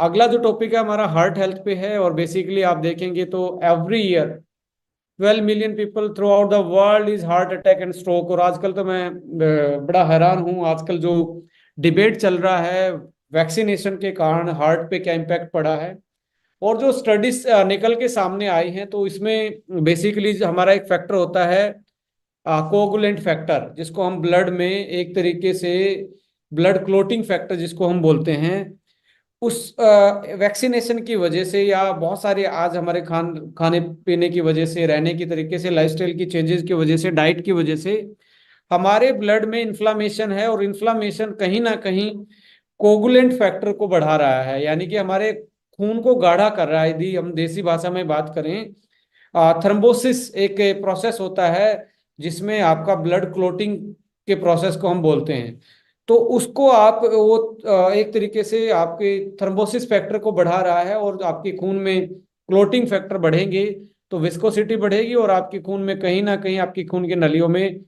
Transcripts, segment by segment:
अगला जो टॉपिक है हमारा हार्ट हेल्थ पे है। और बेसिकली आप देखेंगे तो every year 12 million people through out the world is heart attack and stroke. और आजकल तो मैं बड़ा हैरान हूँ, आजकल जो डिबेट चल रहा है वैक्सीनेशन के कारण हार्ट पे क्या इम्पैक्ट पड़ा है, और जो स्टडीज निकल के सामने आई हैं, तो इसमें बेसिकली हमारा एक फैक्टर होता है कोगुलेंट फैक्टर, जिसको हम ब्लड में एक तरीके से ब्लड क्लोटिंग फैक्टर जिसको हम बोलते हैं। उस वैक्सीनेशन की वजह से या बहुत सारे आज हमारे खाने पीने की वजह से, रहने की तरीके से, लाइफस्टाइल की चेंजेस की वजह से, डाइट की वजह से हमारे ब्लड में इन्फ्लामेशन है। और इन्फ्लामेशन कहीं ना कहीं कोगुलेंट फैक्टर को बढ़ा रहा है, यानी कि हमारे खून को गाढ़ा कर रहा है। यदि हम देसी भाषा में बात करें, थ्रम्बोसिस एक प्रोसेस होता है जिसमें आपका ब्लड क्लोटिंग के प्रोसेस को हम बोलते हैं। तो उसको आप वो एक तरीके से आपके थ्रम्बोसिस फैक्टर को बढ़ा रहा है, और आपके खून में क्लोटिंग फैक्टर बढ़ेंगे तो विस्कोसिटी बढ़ेगी, और आपके खून में कहीं ना कहीं आपकी खून की नलियों में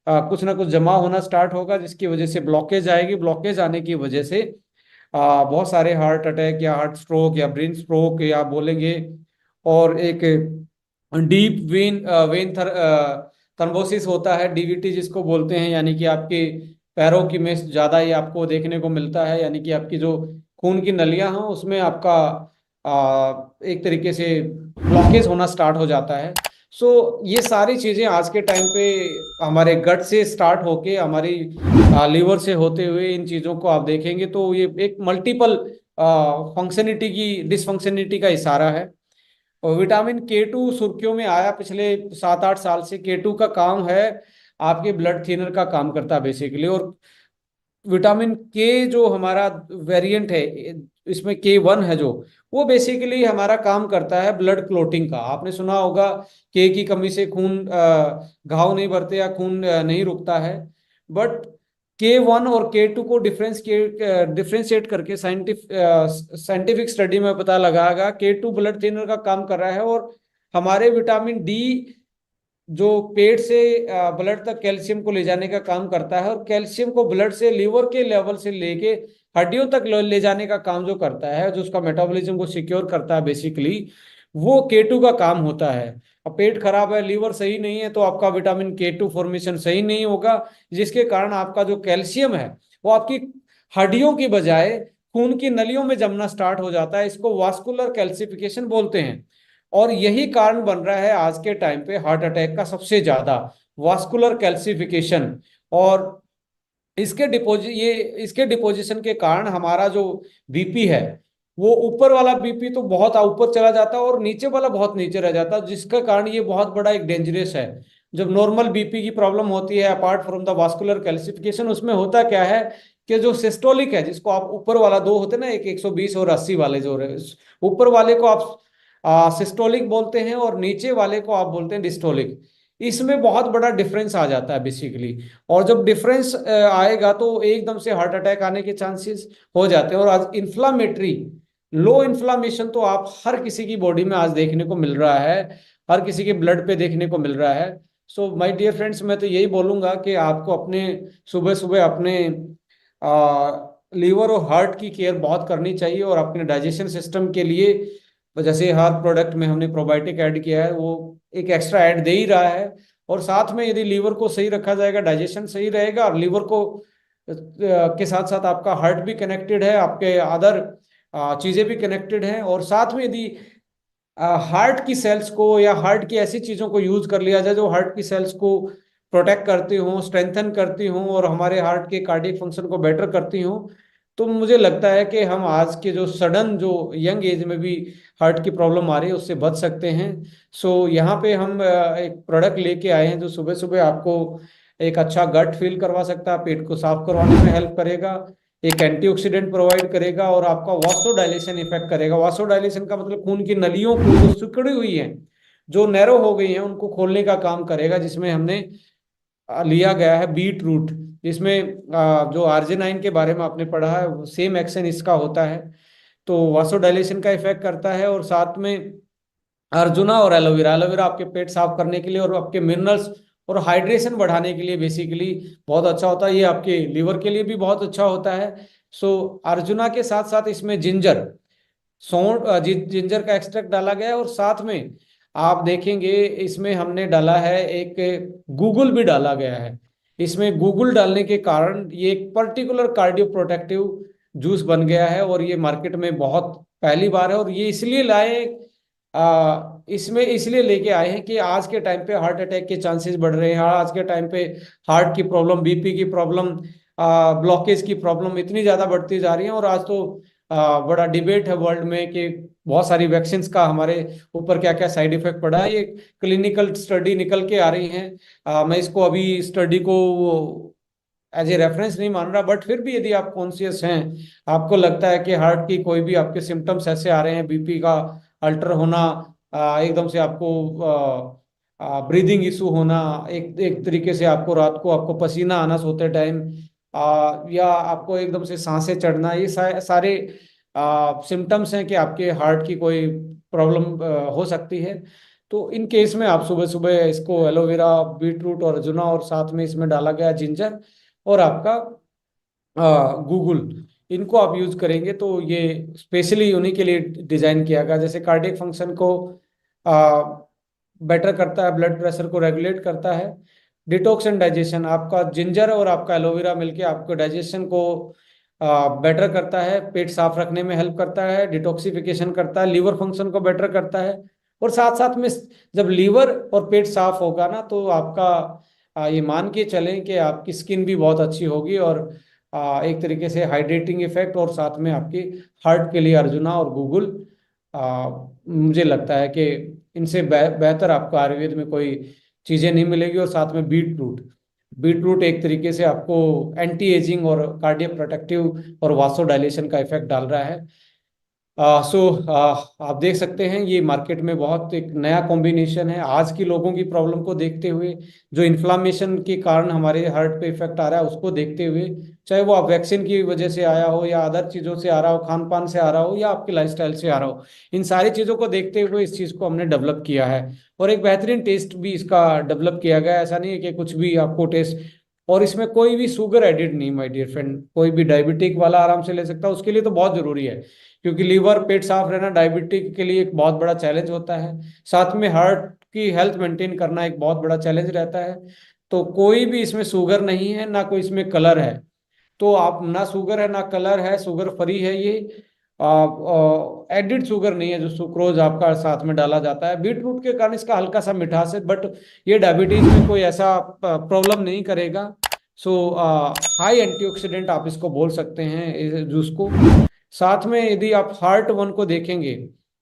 कुछ ना कुछ जमा होना स्टार्ट होगा, जिसकी वजह से ब्लॉकेज आएगी। ब्लॉकेज आने की वजह से बहुत सारे हार्ट अटैक या हार्ट स्ट्रोक या ब्रेन स्ट्रोक या बोलेंगे, और एक डीप वेन थ्रोम्बोसिस होता है, डीवीटी जिसको बोलते हैं, यानी कि आपके पैरों की में ज्यादा ही आपको देखने को मिलता है, यानी कि आपकी जो खून की नलियां हैं उसमें आपका एक तरीके से ब्लॉकेज होना स्टार्ट हो जाता है। सो ये सारी चीजें आज के टाइम पे हमारे गट से स्टार्ट होके हमारी लीवर से होते हुए इन चीजों को आप देखेंगे तो ये एक मल्टीपल फंक्शनिटी की डिसफंक्शनिटी का इशारा है। और विटामिन K2 सुर्खियों में आया पिछले 7-8 साल से। K2 का काम है आपके ब्लड थिनर का काम करता है बेसिकली। और विटामिन K जो हमारा वेरिएंट है, इसमें K1 है जो, वो बेसिकली हमारा काम करता है ब्लड क्लोटिंग का। आपने सुना होगा की कमी से खून घाव नहीं भरते या खून नहीं रुकता है। बट K1 और K2 को डिफ्रेंशिएट करके साइंटिफिक स्टडी में पता लगागा K2 ब्लड थिनर का काम कर रहा है। और हमारे विटामिन D जो पेट से ब्लड तक कैल्शियम को ले जाने का काम करता है, और कैल्शियम को ब्लड से लीवर के लेवल से लेके हड्डियों तक ले जाने का काम जो करता है, जो उसका मेटाबॉलिज्म को सिक्योर करता है बेसिकली, वो K2 का काम होता है। अब पेट खराब है, लीवर सही नहीं है, तो आपका विटामिन K2 फॉर्मेशन सही नहीं होगा, जिसके कारण आपका जो कैल्शियम है वो आपकी हड्डियों की बजाय खून की नलियों में जमना स्टार्ट हो जाता है। इसको वास्कुलर कैल्सिफिकेशन बोलते हैं। और यही कारण बन रहा है आज के टाइम पे हार्ट अटैक का सबसे ज्यादा, वास्कुलर कैल्सिफिकेशन। और इसके डिपोजिशन के कारण हमारा जो बीपी है, वो ऊपर वाला बीपी तो बहुत ऊपर चला जाता है और नीचे वाला बहुत नीचे रह जाता है, जिसका कारण ये बहुत बड़ा एक डेंजरस है। जब नॉर्मल बीपी की प्रॉब्लम होती है apart from the vascular calcification, उसमें होता क्या है कि जो सिस्टोलिक है, जिसको आप ऊपर वाला दो होते हैं ना, एक 120 और 80 वाले जो रहे, ऊपर वाले को आप सिस्टोलिक बोलते हैं और नीचे वाले को आप बोलते हैं डिस्टोलिक। इसमें बहुत बड़ा डिफरेंस आ जाता है बेसिकली। और जब डिफरेंस आएगा तो एकदम से हार्ट अटैक आने के चांसेस हो जाते हैं। और आज इन्फ्लामेटरी लो इन्फ्लामेशन तो आप हर किसी की बॉडी में आज देखने को मिल रहा है, हर किसी के ब्लड पे देखने को मिल रहा है। सो माय डियर फ्रेंड्स, मैं तो यही बोलूंगा कि आपको अपने सुबह सुबह अपने लीवर और हार्ट की केयर बहुत करनी चाहिए। और अपने डाइजेशन सिस्टम के लिए जैसे हर प्रोडक्ट में हमने प्रोबायोटिक ऐड किया है, वो एक एक्स्ट्रा ऐड दे ही रहा है। और साथ में यदि लीवर को सही रखा जाएगा, डाइजेशन सही रहेगा, और लीवर को के साथ साथ आपका हार्ट भी कनेक्टेड है, आपके अदर चीजें भी कनेक्टेड हैं। और साथ में यदि हार्ट की सेल्स को या हार्ट की ऐसी चीजों को यूज कर लिया जाए जो हार्ट की सेल्स को प्रोटेक्ट करती हों, स्ट्रेंथन करती हों, और हमारे हार्ट के कार्डियक फंक्शन को बेटर करती हों, तो मुझे लगता है कि हम आज के जो सडन जो यंग एज में भी हार्ट की प्रॉब्लम आ रही है उससे बच सकते हैं। सो यहाँ पे हम एक प्रोडक्ट लेके आए हैं जो सुबह सुबह आपको एक अच्छा गट फील करवा सकता है, पेट को साफ करवाने में हेल्प करेगा, एक एंटीऑक्सीडेंट प्रोवाइड करेगा, और आपका वासोडाइलेशन इफेक्ट करेगा। वासोडाइलेशन का मतलब खून की नलियों को जो सिकुड़ी हुई हैं, जो नैरो हो गई हैं, उनको खोलने का काम करेगा। जिसमें हमने लिया गया है बीट रूट, जिसमें जो आर्जिनाइन के बारे में आपने पढ़ा है, वो सेम एक्शन इसका होता है। तो वासोडाइलेशन का इफेक्ट करता है। और साथ में अर्जुना और एलोवेरा, एलोवेरा आपके पेट साफ करने के लिए और आपके मिनरल्स और हाइड्रेशन बढ़ाने के लिए बेसिकली बहुत अच्छा होता है। ये आपके लीवर के लिए भी बहुत अच्छा होता है। सो अर्जुना के साथ साथ इसमें जिंजर, सौंठ जिंजर का एक्सट्रैक्ट डाला गया है, और साथ में आप देखेंगे इसमें हमने डाला है एक गूगल भी डाला गया है। इसमें गूगल डालने के कारण ये एक पर्टिकुलर कार्डियो प्रोटेक्टिव जूस बन गया है, और ये मार्केट में बहुत पहली बार है। और ये इसलिए लाए, इसमें इसलिए लेके आए हैं कि आज के टाइम पे हार्ट अटैक के चांसेस बढ़ रहे हैं। आज के टाइम पे हार्ट की प्रॉब्लम, बीपी की प्रॉब्लम, ब्लॉकेज की प्रॉब्लम इतनी ज्यादा बढ़ती जा रही है। और आज तो बड़ा डिबेट है वर्ल्ड में कि बहुत सारी वैक्सीन्स का हमारे ऊपर क्या क्या साइड इफेक्ट पड़ा है। ये क्लिनिकल स्टडी निकल के आ रही हैं। मैं इसको अभी स्टडी को एज ए रेफरेंस नहीं मान रहा, बट फिर भी यदि आप कॉन्शियस हैं, आपको लगता है कि हार्ट की कोई भी आपके सिम्टम्स ऐसे आ रहे हैं, बीपी का अल्टर होना, एकदम से आपको ब्रीदिंग इशू होना, एक एक तरीके से आपको रात को आपको पसीना आना सोते टाइम, या आपको एकदम से सांसें चढ़ना, ये सारे सिम्टम्स हैं कि आपके हार्ट की कोई प्रॉब्लम हो सकती है। तो इन केस में आप सुबह सुबह इसको एलोवेरा, बीट रूट और अर्जुना, और साथ में इसमें डाला गया जिंजर और आपका गूगल, इनको आप यूज करेंगे तो ये स्पेशली उन्हीं के लिए डिजाइन किया गया। जैसे कार्डियक फंक्शन को बेटर करता है, ब्लड प्रेशर को रेगुलेट करता है, डिटॉक्स एंड डाइजेशन, आपका जिंजर और आपका एलोवेरा मिलके आपको डाइजेशन को बेटर करता है, पेट साफ रखने में हेल्प करता है, डिटॉक्सिफिकेशन करता है, लीवर फंक्शन को बेटर करता है। और साथ साथ में जब लीवर और पेट साफ होगा ना, तो आपका ये मान के चलें कि आपकी स्किन भी बहुत अच्छी होगी, और एक तरीके से हाइड्रेटिंग इफेक्ट, और साथ में आपकी हार्ट के लिए अर्जुना और गूगल, मुझे लगता है कि इनसे बेहतर आपको आयुर्वेद में कोई चीज़ें नहीं मिलेगी। और साथ में बीट रूट, बीट रूट एक तरीके से आपको एंटी एजिंग और कार्डियक प्रोटेक्टिव और वासोडाइलेशन का इफेक्ट डाल रहा है। सो आप देख सकते हैं ये मार्केट में बहुत एक नया कॉम्बिनेशन है। आज की लोगों की प्रॉब्लम को देखते हुए, जो इन्फ्लामेशन के कारण हमारे हार्ट पे इफेक्ट आ रहा है उसको देखते हुए, चाहे वो आप वैक्सीन की वजह से आया हो, या अदर चीज़ों से आ रहा हो, खान पान से आ रहा हो, या आपकी लाइफस्टाइल से आ रहा हो, इन सारी चीज़ों को देखते हुए इस चीज़ को हमने डेवलप किया है। और एक बेहतरीन टेस्ट भी इसका डेवलप किया गया है। ऐसा नहीं है कि कुछ भी आपको टेस्ट, और इसमें कोई भी शुगर एडिड नहीं, माय डियर फ्रेंड। कोई भी डायबिटिक वाला आराम से ले सकता है, उसके लिए तो बहुत जरूरी है, क्योंकि लीवर पेट साफ रहना डायबिटिक के लिए एक बहुत बड़ा चैलेंज होता है। साथ में हार्ट की हेल्थ मेंटेन करना एक बहुत बड़ा चैलेंज रहता है। तो कोई भी इसमें शुगर नहीं है, ना कोई इसमें कलर है। तो आप, ना शुगर है ना कलर है, शुगर फ्री है ये। एडिड शुगर नहीं है जो सुक्रोज आपका साथ में डाला जाता है। बीट रूट के कारण इसका हल्का सा मिठास है, बट ये डायबिटीज में कोई ऐसा प्रॉब्लम नहीं करेगा। सो हाई एंटीऑक्सीडेंट आप इसको बोल सकते हैं इस जूस को। साथ में यदि आप हार्ट वन को देखेंगे,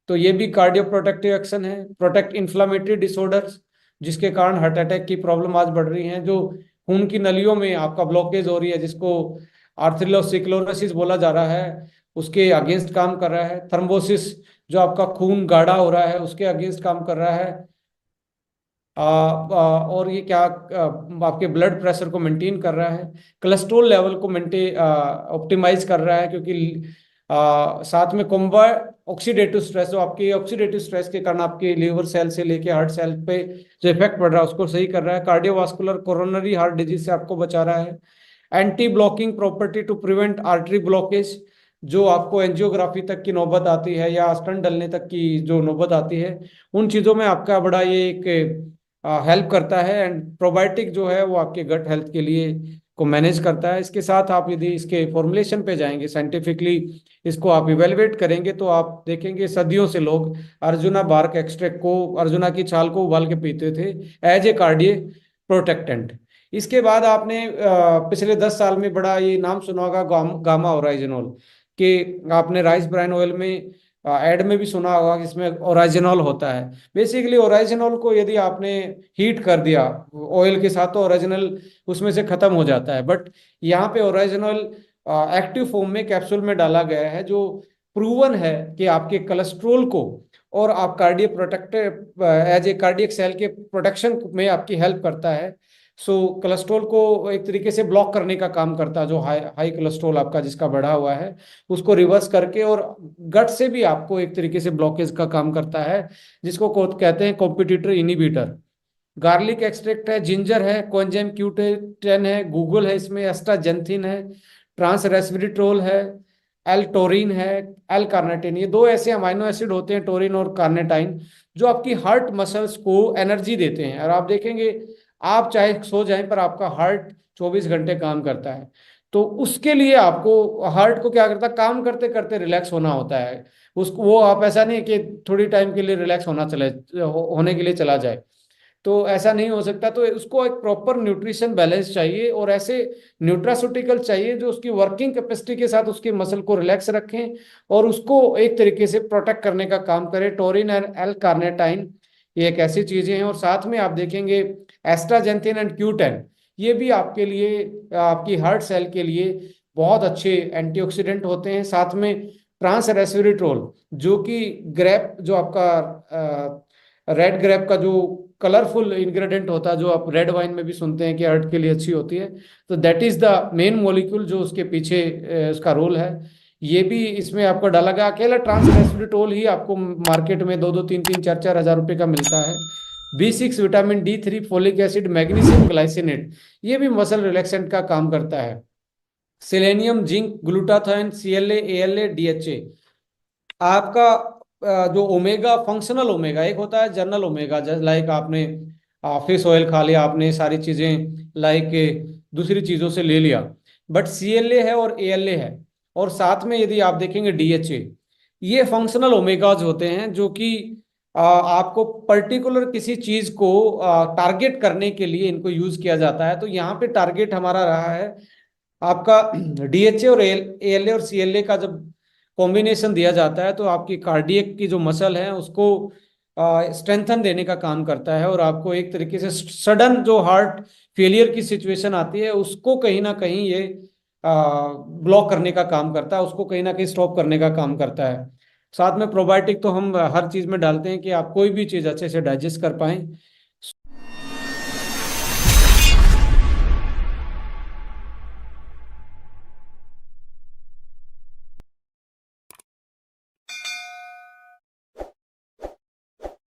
तो ये भी कार्डियो प्रोटेक्टिव एक्शन है, प्रोटेक्ट इन्फ्लामेटरी डिसऑर्डर्स, जिसके कारण हार्ट अटैक की प्रॉब्लम आज बढ़ रही है। जो खून की नलियों में आपका ब्लॉकेज हो रही है, जिसको आर्थेरोस्क्लेरोसिस बोला जा रहा है, उसके अगेंस्ट काम कर रहा है। थ्रोम्बोसिस, जो आपका खून गाढ़ा हो रहा है, उसके अगेंस्ट काम कर रहा है। और ये क्या, आपके ब्लड प्रेशर को मेंटेन कर रहा है, कोलेस्ट्रॉल लेवल को मेंटेन ऑप्टिमाइज कर रहा है, क्योंकि साथ में कॉम्बैट ऑक्सीडेटिव स्ट्रेस, जो आपकी ऑक्सीडेटिव स्ट्रेस के कारण आपके लीवर सेल से लेके हार्ट सेल पे जो इफेक्ट पड़ रहा है उसको सही कर रहा है। कार्डियोवास्कुलर कोरोनरी हार्ट डिजीज से आपको बचा रहा है। Anti blocking property to prevent artery blockage, जो आपको एंजियोग्राफी तक की नौबत आती है या स्टंट डलने तक की जो नौबत आती है, उन चीज़ों में आपका बड़ा ये एक हेल्प करता है। एंड प्रोबायोटिक जो है वो आपके गट हेल्थ के लिए को मैनेज करता है। इसके साथ आप यदि इसके फॉर्मुलेशन पे जाएंगे, साइंटिफिकली इसको आप इवेलुएट करेंगे, तो आप देखेंगे सदियों से लोग अर्जुना बार्क एक्सट्रैक्ट को, अर्जुना की छाल को उबाल के पीते थे एज ए कार्डिय प्रोटेक्टेंट। इसके बाद आपने पिछले 10 साल में बड़ा ये नाम सुना होगा, गामा ओराइजिनोल, कि आपने राइस ब्राइन ऑयल में एड में भी सुना होगा कि इसमें ओराइजिनॉल होता है। बेसिकली ओराइजिनॉल को यदि आपने हीट कर दिया ऑयल के साथ, तो ओरिजिनल उसमें से खत्म हो जाता है। बट यहाँ पे ओरिजिनल एक्टिव फॉर्म में कैप्सूल में डाला गया है, जो प्रूवन है कि आपके कोलेस्ट्रोल को और आप cardiac protective as a cardiac cell के प्रोटेक्शन में आपकी हेल्प करता है। सो कोलेस्ट्रोल को एक तरीके से ब्लॉक करने का काम करता है, जो हाई हाई कोलेस्ट्रोल आपका जिसका बढ़ा हुआ है उसको रिवर्स करके, और गट से भी आपको एक तरीके से ब्लॉकेज का काम करता है, जिसको कहते हैं कॉम्पिटिटर इनिबिटर। गार्लिक एक्सट्रैक्ट है, जिंजर है, कोएंजाइम Q10 है, गूगल है, इसमें एस्ट्राजेंथिन है, ट्रांस रेस्वेराट्रोल है, एल टोरिन है, एल कार्निटिन, ये दो ऐसे अमाइनो एसिड होते हैं, टोरिन और कार्निटाइन, जो आपकी हार्ट मसल्स को एनर्जी देते हैं। और आप देखेंगे, आप चाहे सो जाएं पर आपका हार्ट 24 घंटे काम करता है। तो उसके लिए आपको हार्ट को क्या करता है, काम करते करते रिलैक्स होना होता है। उसको वो आप ऐसा नहीं कि थोड़ी टाइम के लिए रिलैक्स होने के लिए चला जाए, तो ऐसा नहीं हो सकता। तो उसको एक प्रॉपर न्यूट्रिशन बैलेंस चाहिए, और ऐसे न्यूट्रास्यूटिकल चाहिए जो उसकी वर्किंग कैपेसिटी के साथ उसके मसल को रिलैक्स रखें और उसको एक तरीके से प्रोटेक्ट करने का काम करे। टोरिन एंड एल कार्नेटाइन ये एक ऐसी चीजें हैं। और साथ में आप देखेंगे एस्ट्राजेंथिन एंड क्यूटेन, ये भी आपके लिए, आपकी हार्ट सेल के लिए बहुत अच्छे एंटीऑक्सीडेंट होते हैं। साथ में ट्रांस रेस्वेराट्रोल, जो कि ग्रेप, जो आपका रेड ग्रेप का जो कलरफुल इंग्रेडिएंट होता है, जो आप रेड वाइन में भी सुनते हैं कि हार्ट के लिए अच्छी होती है, तो that is the main molecule जो उसके पीछे उसका रोल है। ये भी इसमें आपको डाला गया। अकेला ट्रांस रेस्वेराट्रोल ही आपको मार्केट में 2-2, 3-3, 4-4 हज़ार रुपए का मिलता है। B6, vitamin D3, folic acid, magnesium, glycinate, ये भी मसल रिलैक्सेंट का काम करता है। Selenium, zinc, glutathione, CLA, ALA, DHA, आपका जो ओमेगा, फंक्शनल ओमेगा एक होता है, जनरल ओमेगा, जैसे लाइक आपने फिश ऑयल खा लिया, आपने सारी चीजें लाइक दूसरी चीजों से ले लिया, बट CLA है और ALA है। और साथ में यदि आप देखेंगे DHA, ये फंक्शनल ओमेगाज होते हैं जो कि आपको पर्टिकुलर किसी चीज को टारगेट करने के लिए इनको यूज किया जाता है। तो यहाँ पे टारगेट हमारा रहा है आपका DHA और ALA और CLA का जब कॉम्बिनेशन दिया जाता है, तो आपकी कार्डियक की जो मसल है उसको स्ट्रेंथन देने का काम करता है, और आपको एक तरीके से सडन जो हार्ट फेलियर की सिचुएशन आती है उसको कहीं ना कहीं ये ब्लॉक करने का काम करता है, उसको कहीं ना कहीं स्टॉप करने का काम करता है। साथ में प्रोबायोटिक तो हम हर चीज में डालते हैं कि आप कोई भी चीज अच्छे से डाइजेस्ट कर पाएं।